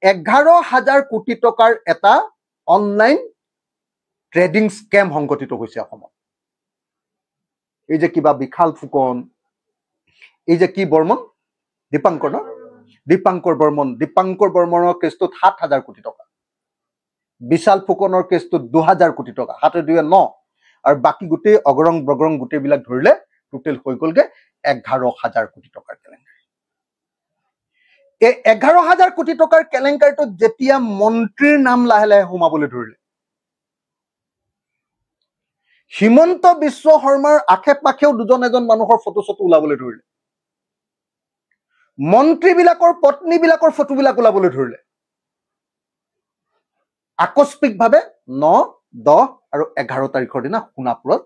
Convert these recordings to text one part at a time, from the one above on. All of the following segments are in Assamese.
11,000 কোটি টকাৰ এটা অনলাইন ট্ৰেডিং স্কেম সংঘটিত হৈছে অসমত। এই যে কিবা বিশাল ফুকন, এই যে কি বৰ্মন, দীপাংকৰ ন, দীপাংকৰ বৰ্মনৰ কেছটোত 7,000 কোটি টকা, বিশাল ফুকনৰ কেছটোত 2,000 কোটি টকা, 7-2-9, আৰু বাকী গোটেই অগৰং বগৰং গোটেইবিলাক ধৰিলে টোটেল হৈ গ'লগে 11,000 কোটি টকাৰ কেলেংকাৰী। এই 11,000 কোটি টকাৰ কেলেংকাৰীটোত যেতিয়া মন্ত্ৰীৰ নাম লাহে লাহে সোমাবলৈ ধৰিলে, হিমন্ত বিশ্ব শৰ্মাৰ আশে পাশেও দুজন এজন মানুহৰ ফটো চটো ওলাবলৈ ধৰিলে, মন্ত্ৰীবিলাকৰ পত্নীবিলাকৰ ফটোবিলাক ওলাবলৈ ধৰিলে। আকস্মিকভাৱে 9, 10 আৰু 11 তাৰিখৰ দিনা সোণাপুৰত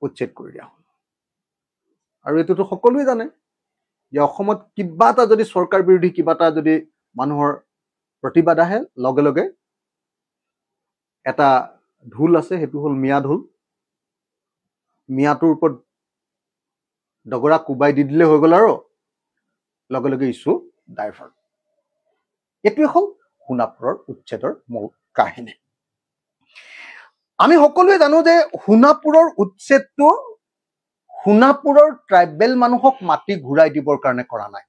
উচ্ছেদ কৰি দিয়া হ'ল। আৰু এইটোতো সকলোৱে জানে যে অসমত কিবা এটা যদি চৰকাৰ বিৰোধী কিবা এটা যদি মানুহৰ প্ৰতিবাদ আহে, লগে লগে এটা ঢোল আছে, সেইটো হ'ল মিয়া ঢোল। মিয়াটোৰ ওপৰত ডগৰা কোবাই দি দিলে হৈ গ'ল আৰু লগে লগে ইছ্যু ডাইভাৰ্ট। এইটোৱে হ'ল সোণাপুৰৰ উচ্ছেদৰ মূল কাহিনী। আমি সকলোৱে জানো যে সোণাপুৰৰ উচ্ছেদটো সোণাপুৰৰ ট্ৰাইবেল মানুহক মাটি ঘূৰাই দিবৰ কাৰণে কৰা নাই।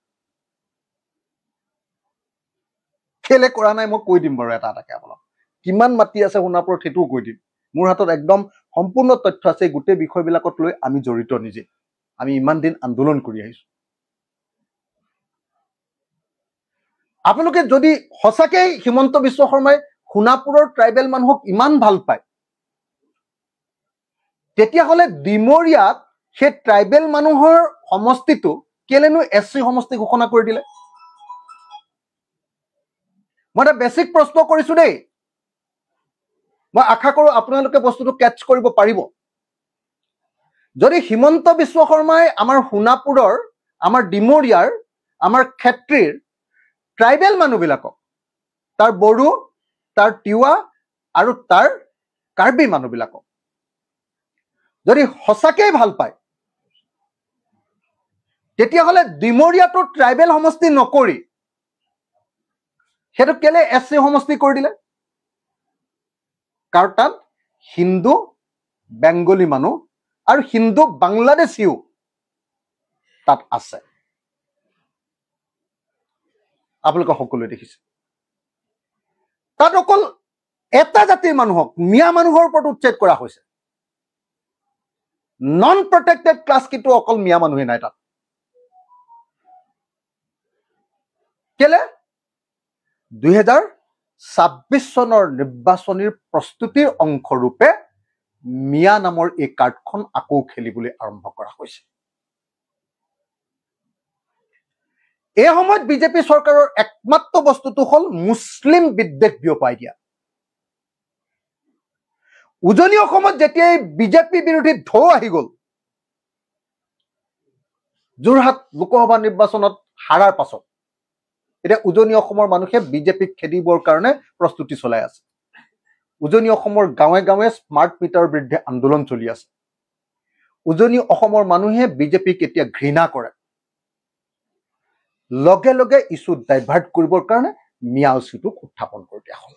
কেলে কৰা নাই মই কৈ দিম বাৰু এটা এটাকে আপোনাক। কিমান মাটি আছে সোণাপুৰত সেইটোও কৈ দিম। মোৰ হাতত একদম সম্পূৰ্ণ তথ্য আছে। গোটেই বিষয়বিলাকত লৈ আমি জড়িত নিজে, আমি ইমান দিন আন্দোলন কৰি আহিছো। আপোনালোকে যদি সঁচাকৈ হিমন্ত বিশ্ব শৰ্মাই সোণাপুৰৰ ট্ৰাইবেল মানুহক ইমান ভাল পায়, তেতিয়াহ'লে ডিমৰীয়াত সেই ট্ৰাইবেল মানুহৰ সমষ্টিটো কেলেনো SC সমষ্টি ঘোষণা কৰি দিলে? মই এটা বেছিক প্ৰশ্ন কৰিছো দেই। মই আশা কৰোঁ আপোনালোকে বস্তুটো কেটচ কৰিব পাৰিব। যদি হিমন্ত বিশ্ব শৰ্মাই আমাৰ সোণাপুৰৰ, আমাৰ ডিমৰীয়াৰ, আমাৰ ক্ষেত্ৰীৰ ট্ৰাইবেল মানুহবিলাকক, তাৰ বড়ো, তাৰ তিৱা আৰু তাৰ কাৰ্বি মানুহবিলাকক যদি সঁচাকেই ভাল পায়, তেতিয়াহ'লে ডিমৰীয়াটো ট্ৰাইবেল সমষ্টি নকৰি সেইটো কেলে SC সমষ্টি কৰি দিলে? কাৰণ তাত হিন্দু বেংগলী মানুহ আৰু হিন্দু বাংলাদেশীও তাত আছে। আপোনালোকে সকলোৱে দেখিছে। তাত অকল এটা জাতিৰ মানুহক, মিয়া মানুহৰ ওপৰত উচ্ছেদ কৰা হৈছে। নন প্ৰটেক্টেড ক্লাছ কিন্তু অকল মিয়া মানুহে নাই তাত। কেলে? 2026 চনৰ নিৰ্বাচনীৰ প্ৰস্তুতিৰ অংশৰূপে মিয়া নামৰ এই কাৰ্ডখন আকৌ খেলিবলৈ আৰম্ভ কৰা হৈছে। এই সময়ত বিজেপি চৰকাৰৰ একমাত্ৰ বস্তুটো হ'ল মুছলিম বিদ্বেষ বিয়পাই দিয়া। উজনি অসমত যেতিয়াই বিজেপি বিৰোধী ঢৌ আহি গ'ল, যোৰহাট লোকসভা নিৰ্বাচনত হাৰাৰ পাছত এতিয়া উজনি অসমৰ মানুহে বিজেপিক খেদিবৰ কাৰণে প্ৰস্তুতি চলাই আছে। উজনি অসমৰ গাঁৱে গাঁৱে স্মাৰ্ট মিটাৰৰ বিৰুদ্ধে আন্দোলন চলি আছে। উজনি অসমৰ মানুহে বিজেপিক এতিয়া ঘৃণা কৰে। লগে লগে ইছ্যু ডাইভাৰ্ট কৰিবৰ কাৰণে মিয়া ইছ্যুটোক উত্থাপন কৰি দিয়া হ'ল।